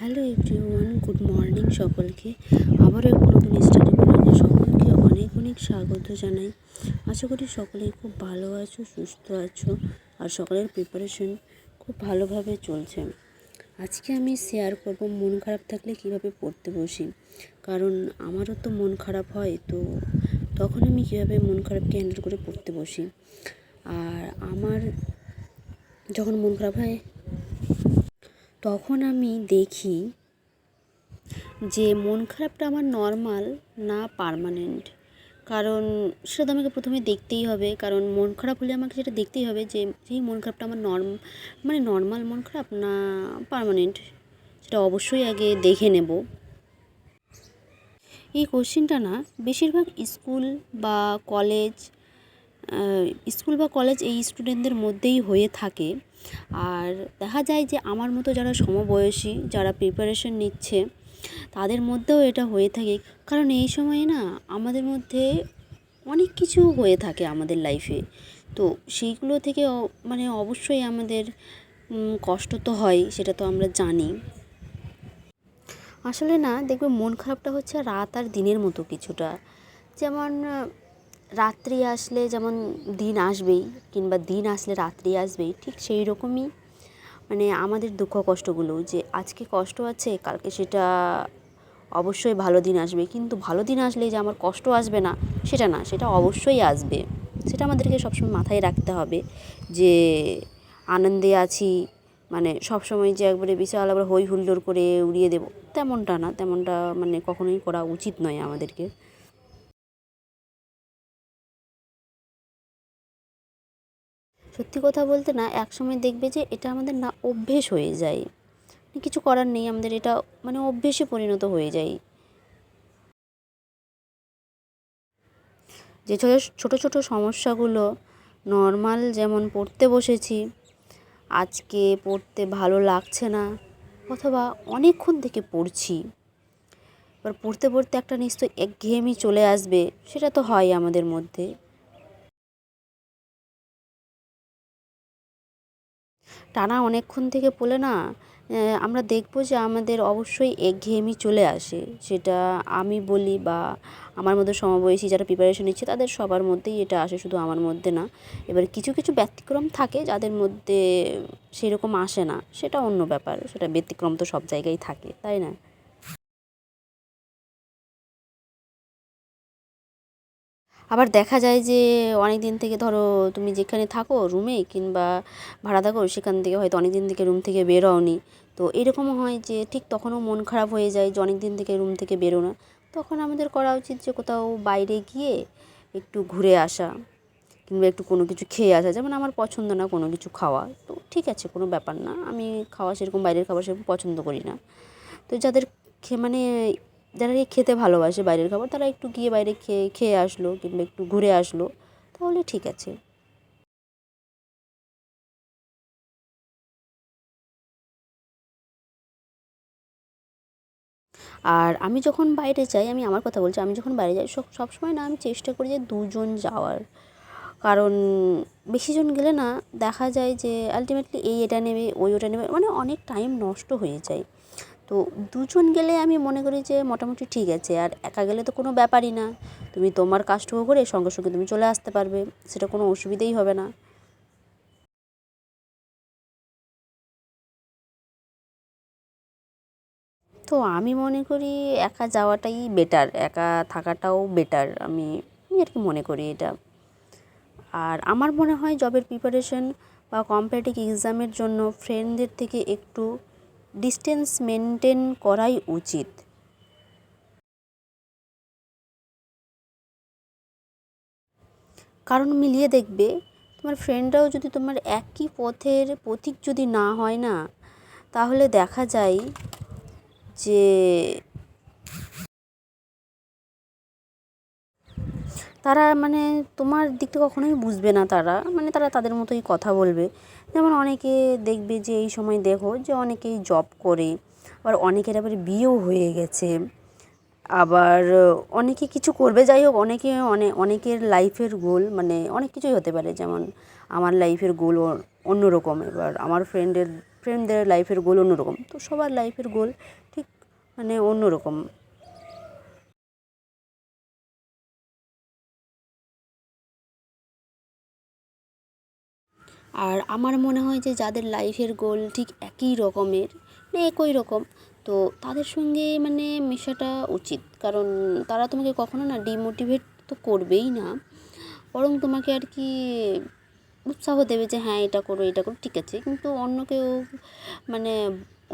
Hello everyone, good morning সকলকে। আবারও একটু নতুন স্টাডি ব্লগে সকলকে অনেক অনেক স্বাগত জানাই। আশা করি সকলেই খুব ভালো আছো, সুস্থ আছো, আর সকলের প্রিপারেশন খুব ভালোভাবে চলছে। আজকে আমি শেয়ার করব মন খারাপ থাকলে কিভাবে পড়তে বসি। কারণ আমারও তো মন খারাপ হয়, তো তখন আমি কীভাবে মন খারাপকে হ্যান্ডেল করে পড়তে বসি। আর আমার যখন মন খারাপ হয় তখন আমি দেখি যে মন খারাপটা আমার নর্মাল না পার্মানেন্ট। কারণ সেটা তো আমাকে প্রথমে দেখতেই হবে, কারণ মন খারাপ হলে আমাকে সেটা দেখতেই হবে যে সেই মন খারাপটা আমার নর্মাল মন খারাপ না পার্মানেন্ট, সেটা অবশ্যই আগে দেখে নেব। এই কোশ্চেনটা না বেশিরভাগ স্কুল বা কলেজ এই স্টুডেন্টদের মধ্যেই হয়ে থাকে। আর দেখা যায় যে আমার মতো যারা সমবয়সী, যারা প্রিপারেশন নিচ্ছে, তাদের মধ্যেও এটা হয়ে থাকে। কারণ এই সময়ে না আমাদের মধ্যে অনেক কিছু হয়ে থাকে আমাদের লাইফে, তো সেইগুলো থেকে অবশ্যই আমাদের কষ্ট তো হয়, সেটা তো আমরা জানি। আসলে না দেখবে মন খারাপটা হচ্ছে রাত আর দিনের মতো কিছুটা। যেমন রাত্রি আসলে যেমন দিন আসবেই, কিংবা দিন আসলে রাত্রি আসবেই, ঠিক সেই রকমই আমাদের দুঃখ কষ্টগুলো, যে আজকে কষ্ট আছে কালকে সেটা অবশ্যই ভালো দিন আসবে। কিন্তু ভালো দিন আসলে যে আমার কষ্ট আসবে না সেটা না, সেটা অবশ্যই আসবে। সেটা আমাদেরকে সবসময় মাথায় রাখতে হবে যে আনন্দে আছি সবসময় যে একবারে বিশাল আবার হই হুল্লোড় করে উড়িয়ে দেবো, তেমনটা না, তেমনটা কখনোই করা উচিত নয় আমাদেরকে। সত্যি কথা বলতে না একসময় দেখবে যে এটা আমাদের না অভ্যেস হয়ে যায়, কিছু করার নেই, আমাদের এটা অভ্যেসে পরিণত হয়ে যায়। যে ছোটো ছোটো সমস্যাগুলো নর্মাল, যেমন পড়তে বসেছি, আজকে পড়তে ভালো লাগছে না, অথবা অনেকক্ষণ থেকে পড়ছি, এবার পড়তে পড়তে একটা নিশ্চয়ই একঘেয়েমি চলে আসবে, সেটা তো হয় আমাদের মধ্যে। টানা অনেকক্ষণ থেকে পড়লে না আমরা দেখব যে আমাদের অবশ্যই একঘেয়েমি চলে আসে। সেটা আমি বলি বা আমার মধ্যে সমবয়সী যারা প্রিপারেশন নিচ্ছে তাদের সবার মধ্যেই এটা আসে, শুধু আমার মধ্যে না। এবার কিছু কিছু ব্যতিক্রম থাকে যাদের মধ্যে সেরকম আসে না, সেটা অন্য ব্যাপার, সেটা ব্যতিক্রম তো সব জায়গায় থাকে, তাই না? আবার দেখা যায় যে অনেক দিন থেকে, ধরো তুমি যেখানে থাকো রুমে কিংবা ভাড়া থাকো, সেখান থেকে হয়তো অনেক দিন থেকে রুম থেকে বের হওনি, তো এরকমও হয় যে ঠিক তখনও মন খারাপ হয়ে যায় যে অনেক দিন থেকে রুম থেকে বেরো না। তখন আমাদের করা উচিত যে কোথাও বাইরে গিয়ে একটু ঘুরে আসা, কিংবা একটু কোনো কিছু খেয়ে আসা। যেমন আমার পছন্দ না কোনো কিছু খাওয়া, তো ঠিক আছে, কোনো ব্যাপার না, আমি খাওয়া সেরকম বাইরের খাবার সেরকম পছন্দ করি না। তো যাদের যারা খেতে ভালোবাসে বাইরের খাবার, তারা একটু গিয়ে বাইরে খেয়ে খেয়ে আসলো কিংবা একটু ঘুরে আসলো, তাহলে ঠিক আছে। আর আমি যখন বাইরে যাই, আমি আমার কথা বলছি, আমি যখন বাইরে যাই সবসময় না আমি চেষ্টা করি যে দুজন যাওয়ার। কারণ বেশিজন গেলে না দেখা যায় যে আলটিমেটলি এটা নেবে ওই ওটা নেবে, অনেক টাইম নষ্ট হয়ে যায়। তো দুজন গেলে আমি মনে করি যে মোটামুটি ঠিক আছে। আর একা গেলে তো কোনো ব্যাপারই না, তুমি তোমার কাজটুকু করে সঙ্গে সঙ্গে তুমি চলে আসতে পারবে, সেটা কোনো অসুবিধেই হবে না। তো আমি মনে করি একা যাওয়াটাই বেটার, একা থাকাটাও বেটার, আমি আমি আর কি মনে করি এটা। আর আমার মনে হয় জবের প্রিপারেশন বা কম্পিটিটিভ এক্সামের জন্য ফ্রেন্ডদের থেকে একটু ডিস্টেন্স মেনটেন করাই উচিত। কারণ মিলিয়ে দেখবে তোমার ফ্রেন্ডরাও যদি তোমার একই পথের পথিক যদি না হয় না, তাহলে দেখা যায় যে তারা তোমার দিকটা কখনোই বুঝবে না, তারা তারা তাদের মতোই কথা বলবে। যেমন অনেকে দেখবে যে এই সময় দেখো যে অনেকেই জব করে, আবার অনেকের আবার বিয়েও হয়ে গেছে, আবার অনেকে কিছু করবে, যাই হোক অনেকের লাইফের গোল অনেক কিছুই হতে পারে। যেমন আমার লাইফের গোল অন্য রকম, এবার আমার ফ্রেন্ডের ফ্রেন্ডদের লাইফের গোল অন্যরকম, তো সবার লাইফের গোল ঠিক মানে অন্যরকম। আর আমার মনে হয় যে যাদের লাইফের গোল ঠিক একই রকমের, মানে একই রকম, তো তাদের সঙ্গে মানে মেশাটা উচিত। কারণ তারা তোমাকে কখনো না ডিমোটিভেট তো করবেই না, বরং তোমাকে আর কি উৎসাহ দেবে যে হ্যাঁ এটা করো এটা করো, ঠিক আছে। কিন্তু অন্য কেউ মানে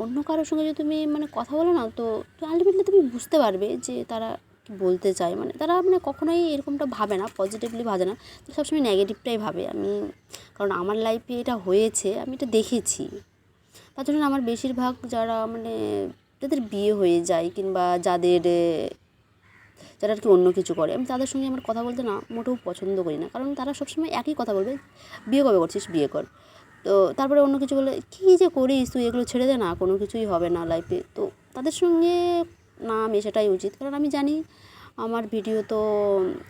অন্য কারোর সঙ্গে যদি তুমি মানে কথা বলো না, তো আলটিমেটলি তুমি বুঝতে পারবে যে তারা কী বলতে চায়। মানে তারা মানে কখনোই এরকমটা ভাবে না, পজিটিভলি ভাবে না, তো সবসময় নেগেটিভটাই ভাবে। আমি কারণ আমার লাইফে এটা হয়েছে, আমি এটা দেখেছি। তার জন্য আমার বেশিরভাগ যারা মানে যাদের বিয়ে হয়ে যায় কিংবা যারা আর কি অন্য কিছু করে, আমি তাদের সঙ্গে আমার কথা বলতে না মোটেও পছন্দ করি না। কারণ তারা সবসময় একই কথা বলবে, বিয়ে কবে করছিস, বিয়ে কর। তো তারপরে অন্য কিছু বলে, কী যে করিস তুই, এগুলো ছেড়ে দে না, কোনো কিছুই হবে না লাইফে। তো তাদের সঙ্গে না মেশাটাই উচিত। কারণ আমি জানি আমার ভিডিও তো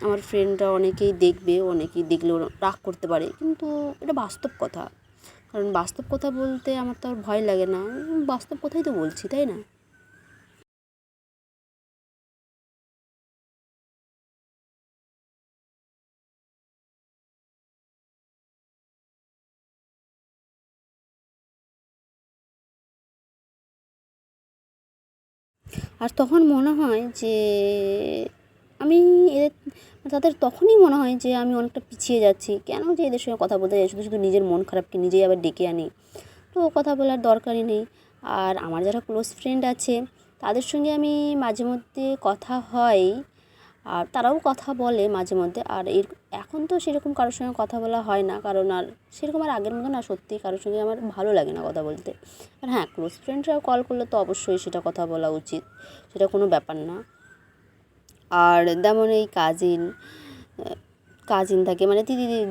আমার ফ্রেন্ডরা অনেকেই দেখবে, অনেকেই দেখলেও রাগ করতে পারে, কিন্তু এটা বাস্তব কথা। কারণ বাস্তব কথা বলতে আমার তো আর ভয় লাগে না, বাস্তব কথাই তো বলছি, তাই না? আর তখন মনে হয় যে আমি এদের তাদের তখনই মনে হয় যে আমি অনেকটা পিছিয়ে যাচ্ছি। কেন যে এদের সঙ্গে কথা বলতে যাই, শুধু শুধু নিজের মন খারাপকে নিজেই আবার ডেকে আনি, তো কথা বলার দরকারই নেই। আর আমার যারা ক্লোজ ফ্রেন্ড আছে তাদের সঙ্গে আমি মাঝে মধ্যে কথা হয়, আর তারাও কথা বলে মাঝে মধ্যে। আর এখন তো সেরকম কারোর সঙ্গে কথা বলা হয় না, কারণ আর সেরকম আর আগের মতো না, সত্যি কারোর সঙ্গে আমার ভালো লাগে না কথা বলতে। আর হ্যাঁ, ক্লোজ ফ্রেন্ডরাও কল করলে তো অবশ্যই সেটা কথা বলা উচিত, সেটা কোনো ব্যাপার না। আর যেমন এই কাজিন থাকে, মানে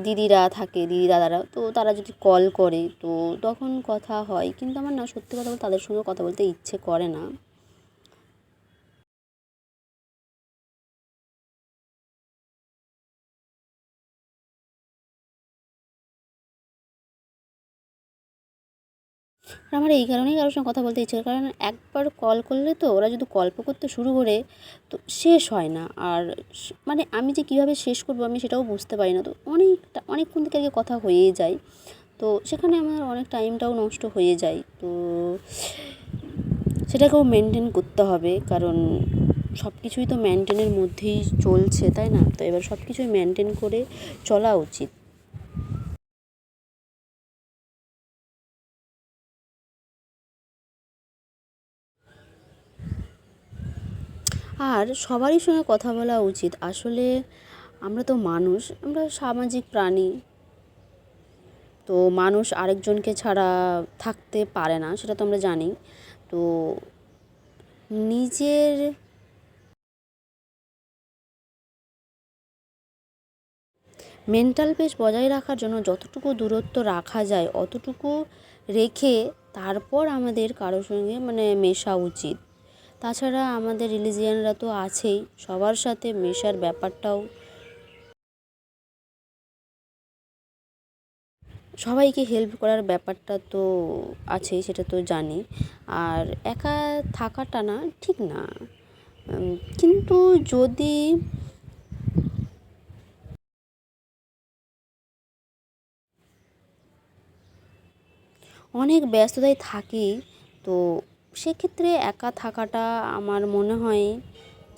দিদিরা থাকে, দিদি দাদারা, তো তারা যদি কল করে তো তখন কথা হয়। কিন্তু আমার না সত্যি কথা বলতে তাদের সঙ্গে কথা বলতে ইচ্ছে করে না। আর আমার এই কারণেই কারোর সঙ্গে কথা বলতে ইচ্ছে করে, কারণ একবার কল করলে তো ওরা যদি গল্প করতে শুরু করে তো শেষ হয় না। আর মানে আমি যে কীভাবে শেষ করবো আমি সেটাও বুঝতে পারি না, তো অনেকক্ষণ থেকে আগে কথা হয়েই যায়, তো সেখানে আমার অনেক টাইমটাও নষ্ট হয়ে যায়। তো সেটাকেও মেনটেন করতে হবে, কারণ সব কিছুই তো মেনটেনের মধ্যেই চলছে, তাই না? তো এবার সব কিছুই মেনটেন করে চলা উচিত। আর সবারই সঙ্গে কথা বলা উচিত। আসলে আমরা তো মানুষ, আমরা সামাজিক প্রাণী। তো মানুষ আরেকজনকে ছাড়া থাকতে পারে না, সেটা তো আমরা জানি। তো নিজের মেন্টাল পিস বজায় রাখার জন্য যতটুকু দূরত্ব রাখা যায় অতটুকু রেখে তারপর আমাদের কারোর সঙ্গে মানে মেশা উচিত। তাছাড়া আমাদের রিলিজিয়ানরা তো আছেই, সবার সাথে মেশার ব্যাপারটাও, সবাইকে হেল্প করার ব্যাপারটা তো আছেই, সেটা তো জানি। আর একা থাকাটা না ঠিক না। কিন্তু যদি অনেক ব্যস্ততায় থাকি, তো সেক্ষেত্রে একা থাকাটা আমার মনে হয়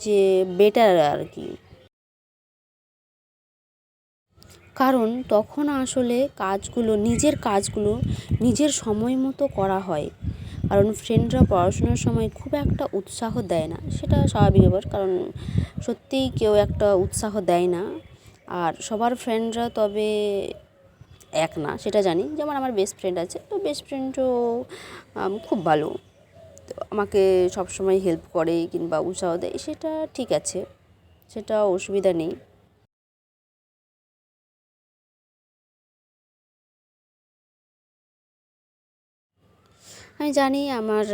যে বেটার আর কি। কারণ তখন আসলে নিজের কাজগুলো নিজের সময় মতো করা হয়। কারণ ফ্রেন্ডরা পড়াশোনার সময় খুব একটা উৎসাহ দেয় না, সেটা স্বাভাবিক ব্যাপার, কারণ সত্যিই কেউ একটা উৎসাহ দেয় না। আর সবার ফ্রেন্ডরা তবে এক না, সেটা জানি। যেমন আমার বেস্ট ফ্রেন্ড আছে, তো বেস্ট ফ্রেন্ডও খুব ভালো, তো আমাকে সবসময় হেল্প করে কিংবা উৎসাহ দেয়, সেটা ঠিক আছে, সেটা অসুবিধা নেই। আমি জানি আমার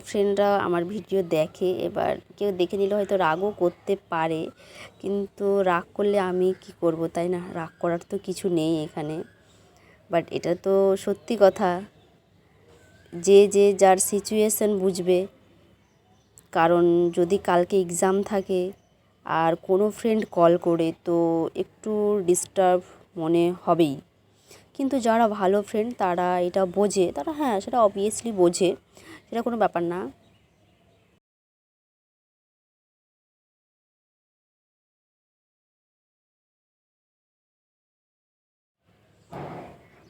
ফ্রেন্ডরা আমার ভিডিও দেখে, এবার কেউ দেখে নিলে হয়তো রাগও করতে পারে, কিন্তু রাগ করলে আমি কি করব, তাই না? রাগ করার তো কিছু নেই এখানে। বাট এটা তো সত্যি কথা, যে যে যার সিচুয়েশান বুঝবে। কারণ যদি কালকে এক্সাম থাকে আর কোনো ফ্রেন্ড কল করে তো একটু ডিস্টার্ব মনে হবেই। কিন্তু যারা ভালো ফ্রেন্ড তারা এটা বোঝে, তারা হ্যাঁ সেটা অবভিয়াসলি বোঝে, সেটা কোনো ব্যাপার না।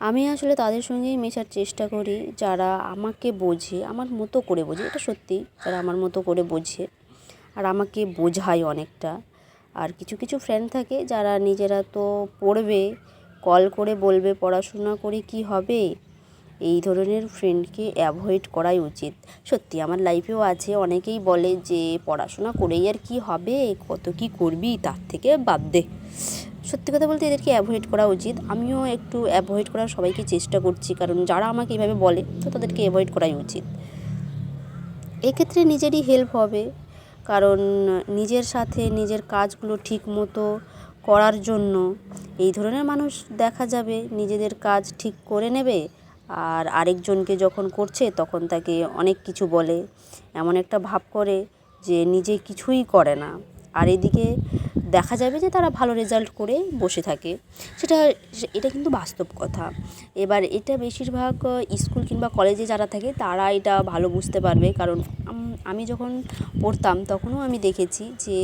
আমি আসলে তাদের সঙ্গেই মেশার চেষ্টা করি যারা আমাকে বোঝে, আমার মতো করে বোঝে, এটা সত্যি, যারা আমার মতো করে বোঝে আর আমাকে বোঝায় অনেকটা। আর কিছু কিছু ফ্রেন্ড থাকে যারা নিজেরা তো পড়বে, কল করে বলবে পড়াশোনা করে কি হবে, এই ধরনের ফ্রেন্ডকে অ্যাভয়েড করাই উচিত। সত্যি আমার লাইফেও আছে, অনেকেই বলে যে পড়াশোনা করেই আর কি হবে, কত কি করবি, তার থেকে বাদ দে। সত্যি কথা বলতে এদেরকে অ্যাভয়েড করা উচিত। আমিও একটু অ্যাভয়েড করার সবাইকে চেষ্টা করছি, কারণ যারা আমাকে এইভাবে বলে তো তাদেরকে অ্যাভয়েড করাই উচিত। এক্ষেত্রে নিজেরই হেল্প হবে, কারণ নিজের সাথে নিজের কাজগুলো ঠিক মতো করার জন্য এই ধরনের মানুষ দেখা যাবে নিজেদের কাজ ঠিক করে নেবে, আর আরেকজনকে যখন করছে তখন তাকে অনেক কিছু বলে, এমন একটা ভাব করে যে নিজে কিছুই করে না। আর এদিকে দেখা যাবে যে তারা ভালো রেজাল্ট করে বসে থাকে। সেটা এটা কিন্তু বাস্তব কথা। এবার এটা বেশিরভাগ স্কুল কিংবা কলেজে যারা থাকে তারা এটা ভালো বুঝতে পারবে, কারণ আমি যখন পড়তাম তখনও আমি দেখেছি যে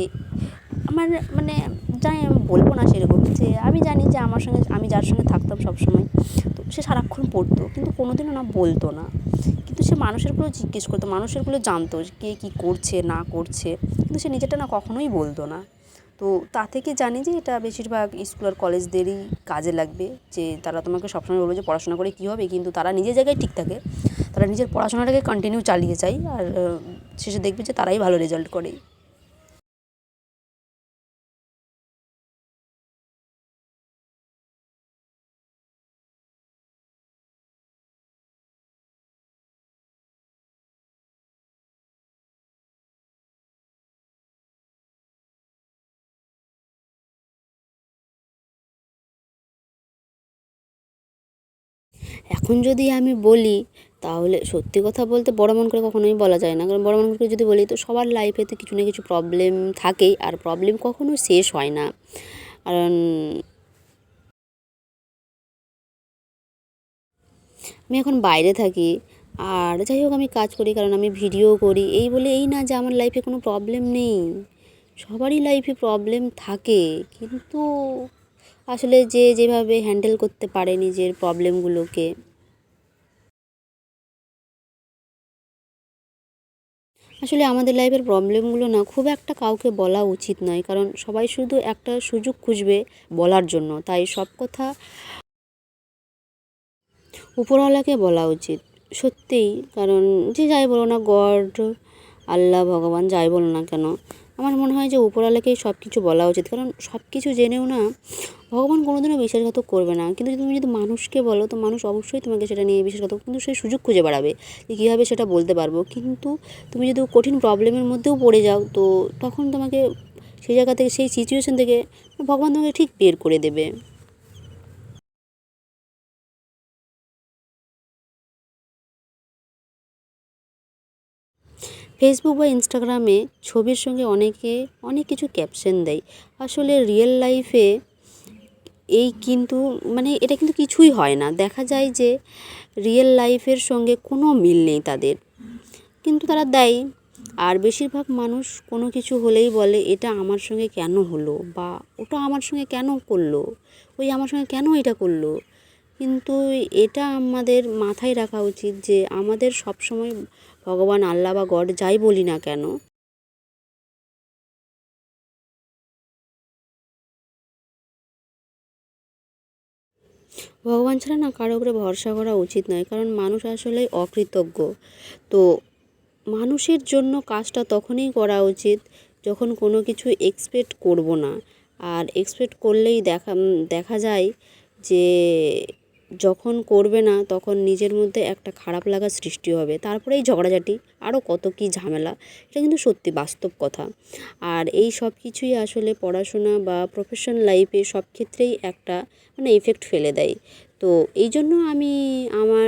আমার মানে জানি, আমি বলবো না সেরকম, যে আমি জানি যে আমার সঙ্গে আমি যার সঙ্গে থাকতাম সবসময়, তো সে সারাক্ষণ পড়তো কিন্তু কোনোদিনও না বলতো না, কিন্তু সে মানুষেরগুলো জিজ্ঞেস করতো, মানুষেরগুলো জানতো কে কী করছে না করছে, কিন্তু সে নিজেরটা না কখনোই বলতো না। তো তা থেকে জানি যে এটা বেশিরভাগ স্কুল আর কলেজদেরই কাজে লাগবে, যে তারা তোমাকে সবসময় বলবে যে পড়াশোনা করে কী হবে, কিন্তু তারা নিজের জায়গায় ঠিক থাকে, তারা নিজের পড়াশোনাটাকে কন্টিনিউ চালিয়ে যায়, আর শেষে দেখবে যে তারাই ভালো রেজাল্ট করে। এখন যদি আমি বলি তাহলে সত্যি কথা বলতে বড় মন করে কখনোই বলা যায় না, কারণ বড় মন করে যদি বলি তো সবার লাইফে তো কিছু না কিছু প্রবলেম থাকেই, আর প্রবলেম কখনো শেষ হয় না। কারণ আমি এখন বাইরে থাকি, আর যাই হোক আমি কাজ করি, কারণ আমি ভিডিও করি, এই বলে এই না যে আমার লাইফে কোনো প্রবলেম নেই। সবারই লাইফে প্রবলেম থাকে, কিন্তু আসলে যে যেভাবে হ্যান্ডেল করতে পারে নিজের প্রবলেমগুলোকে। আসলে আমাদের লাইফের প্রবলেমগুলো না খুব একটা কাউকে বলা উচিত নয়, কারণ সবাই শুধু একটা সুযোগ খুঁজবে বলার জন্য, তাই সব কথা উপরওয়ালাকে বলা উচিত। সত্যিই, কারণ যে যাই বলো না, গড, আল্লাহ, ভগবান যাই বলো না কেন, আমার মনে হয় যে উপরওয়ালাকেই সব কিছু বলা উচিত, কারণ সব কিছু জেনেও না ভগবান কোনোদিনও বিশ্বাসঘাতক করবে না। কিন্তু তুমি যদি মানুষকে বলো তো মানুষ অবশ্যই তোমাকে সেটা নিয়ে বিশ্বাসঘাতক, কিন্তু সেই সুযোগ খুঁজে বেড়াবে যে কীভাবে সেটা বলতে পারবো। কিন্তু তুমি যদি কঠিন প্রবলেমের মধ্যেও পড়ে যাও তো তখন তোমাকে সেই জায়গা থেকে, সেই সিচুয়েশন থেকে ভগবান তোমাকে ঠিক বের করে দেবে। ফেসবুক বা ইনস্টাগ্রামে ছবির সঙ্গে অনেকে অনেক কিছু ক্যাপশন দেয়, আসলে রিয়েল লাইফে এই কিন্তু মানে এটা কিন্তু কিছুই হয় না, দেখা যায় যে রিয়েল লাইফের সঙ্গে কোনো মিল নেই তাদের, কিন্তু তারা দেয়। আর বেশিরভাগ মানুষ কোনো কিছু হলেই বলে এটা আমার সঙ্গে কেন হলো, বা ওটা আমার সঙ্গে কেন করলো, ওই আমার সঙ্গে কেন এটা করলো। কিন্তু এটা আমাদের মাথায় রাখা উচিত যে আমাদের সব সময় ভগবান, আল্লাহ বা গড যাই বলি না কেন, ভগবান ছাড়া না কারো উপরে ভরসা করা উচিত নয়, কারণ মানুষ আসলে অকৃতজ্ঞ। তো মানুষের জন্য কাজটা তখনই করা উচিত যখন কোনো কিছু এক্সপেক্ট করব না, আর এক্সপেক্ট করলেই দেখা যায় যে যখন করবে না তখন নিজের মধ্যে একটা খারাপ লাগা সৃষ্টি হবে, তারপরেই ঝগড়াঝাটি, আরও কত কী ঝামেলা। এটা কিন্তু সত্যি বাস্তব কথা। আর এই সব কিছুই আসলে পড়াশোনা বা প্রফেশনাল লাইফে সব ক্ষেত্রেই একটা মানে ইফেক্ট ফেলে দেয়। তো এই জন্য আমি আমার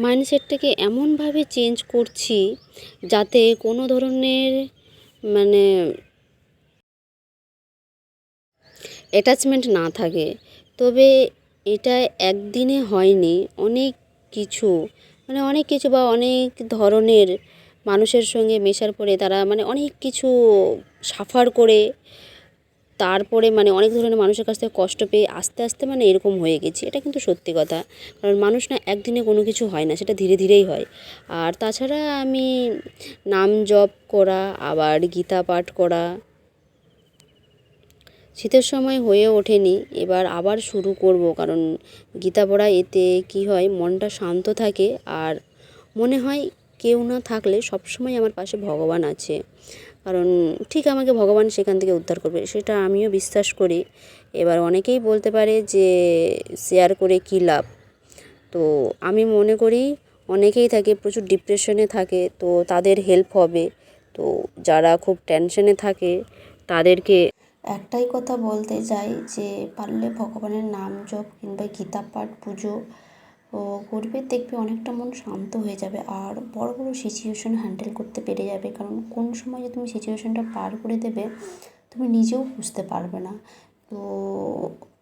মাইন্ডসেটটাকে এমনভাবে চেঞ্জ করছি যাতে কোনো ধরনের মানে অ্যাটাচমেন্ট না থাকে। তবে এটা একদিনে হয়নি, অনেক কিছু অনেক কিছু বা অনেক ধরনের মানুষের সঙ্গে মেশার পরে তারা অনেক কিছু সাফার করে তারপরে অনেক ধরনের মানুষের কাছ থেকে কষ্ট পেয়ে আস্তে আস্তে এরকম হয়ে গেছি। এটা কিন্তু সত্যি কথা, কারণ মানুষ না একদিনে কোনো কিছু হয় না, সেটা ধীরে ধীরেই হয়। আর তাছাড়া আমি নাম জপ করা, আবার গীতা পাঠ করা শীতের সময় হয়ে ওঠেনি, এবার আবার শুরু করব। কারণ গীতা পড়া এতে কি হয়, মনটা শান্ত থাকে আর মনে হয় কেউ না থাকলে সবসময় আমার পাশে ভগবান আছে। কারণ ঠিক আমাকে ভগবান সেখান থেকে উদ্ধার করবে, সেটা আমিও বিশ্বাস করি। এবার অনেকেই বলতে পারে যে শেয়ার করে কী লাভ, তো আমি মনে করি অনেকেই থাকে প্রচুর ডিপ্রেশনে থাকে, তো তাদের হেল্প হবে। তো যারা খুব টেনশনে থাকে তাদেরকে একটাই কথা বলতে চাই যে পারলে ভগবানের নাম জপ কিংবা গীতা পাঠ পুজো করবে, দেখবে অনেকটা মন শান্ত হয়ে যাবে আর বড় বড় সিচুয়েশন হ্যান্ডেল করতে পেরে যাবে। কারণ কোন সময় যে তুমি সিচুয়েশনটা পার করে দেবে তুমি নিজেও বুঝতে পারবে না। তো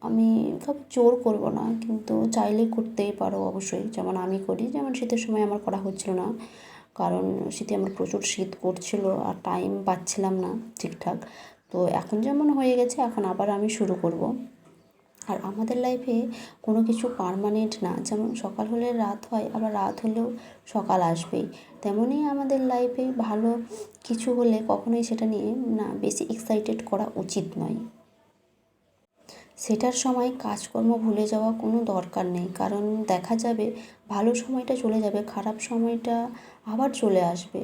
আমি কাউকে জোর করব না, কিন্তু চাইলে করতেই পারো অবশ্যই, যেমন আমি করি। যেমন শীতের সময় আমার করা হচ্ছিল না, কারণ শীতে আমার প্রচুর শীত করছিল আর টাইম পাচ্ছিলাম না ঠিকঠাক। তো এখন যেমন হয়ে গেছে, এখন আবার আমি শুরু করব। আর আমাদের লাইফে কোনো কিছু পার্মানেন্ট না, যেমন সকাল হলে রাত হয়, আবার রাত হলেও সকাল আসবেই। তেমনই আমাদের লাইফে ভালো কিছু হলে কখনোই সেটা নিয়ে না বেশি এক্সাইটেড করা উচিত নয়। সেটার সময় কাজকর্ম ভুলে যাওয়া কোনো দরকার নেই, কারণ দেখা যাবে ভালো সময়টা চলে যাবে, খারাপ সময়টা আবার চলে আসবে।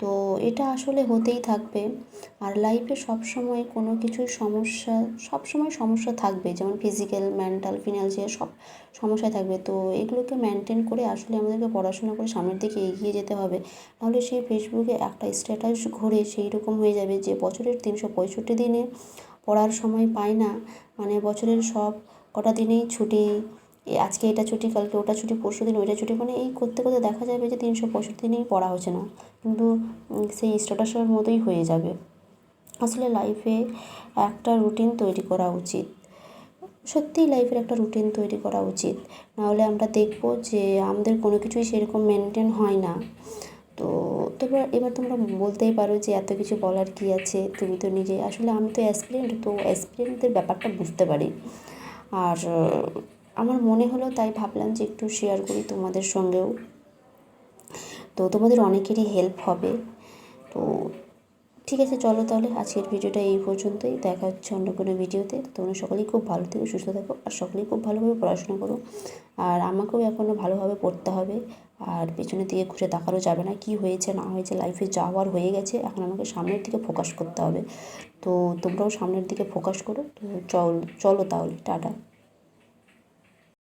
তো এটা আসলে হতেই থাকবে। আর লাইফে সবসময় কোনো কিছুর সবসময় সমস্যা থাকবে, যেমন ফিজিক্যাল, মেন্টাল, ফিনান্সিয়াল সব সমস্যা থাকবে। তো এগুলোকে মেনটেন করে আসলে আমাদেরকে পড়াশোনা করে সামনের দিকে এগিয়ে যেতে হবে। নাহলে সেই ফেসবুকে একটা স্ট্যাটাস ঘুরে সেই রকম হয়ে যাবে যে বছরের 365 দিনে পড়ার সময় পায় না, বছরের সব কটা দিনেই ছুটি, আজকে এটা ছুটি, কালকে ওটা ছুটি, পরশু দিন ওইটা ছুটি, এই করতে করতে দেখা যাবে যে 365 দিনেই পড়া হচ্ছে না, কিন্তু সেই স্ট্যাটাসের মতোই হয়ে যাবে। আসলে লাইফে একটা রুটিন তৈরি করা উচিত, সত্যিই লাইফের একটা রুটিন তৈরি করা উচিত। নাহলে আমরা দেখব যে আমাদের কোনো কিছুই সেরকম মেনটেন হয় না। তো এবার তোমরা বলতেই পারো যে এত কিছু বলার কী আছে, তুমি তো নিজে, আসলে আমি তো অ্যাসপিরেন্ট, তো অ্যাসপিরেন্টদের ব্যাপারটা বুঝতে পারি। আর আমার মনে হলো, তাই ভাবলাম যে একটু শেয়ার করি তোমাদের সঙ্গেও, তো তোমাদের অনেকেরই হেল্প হবে। তো ঠিক আছে, চলো তাহলে আজকের ভিডিওটা এই পর্যন্তই, দেখা হচ্ছে অন্য কোনো ভিডিওতে। তোমরা সকলেই খুব ভালো থেকো, সুস্থ থাকো, আর সকলেই খুব ভালোভাবে পড়াশোনা করো। আর আমাকেও এখনও ভালোভাবে পড়তে হবে, আর পেছনের দিকে ঘুরে তাকানো যাবে না। কি হয়েছে না হয়েছে লাইফে যাওয়ার হয়ে গেছে, এখন আমাকে সামনের দিকে ফোকাস করতে হবে। তো তোমরাও সামনের দিকে ফোকাস করো। তো চলো তাহলে, টাটা।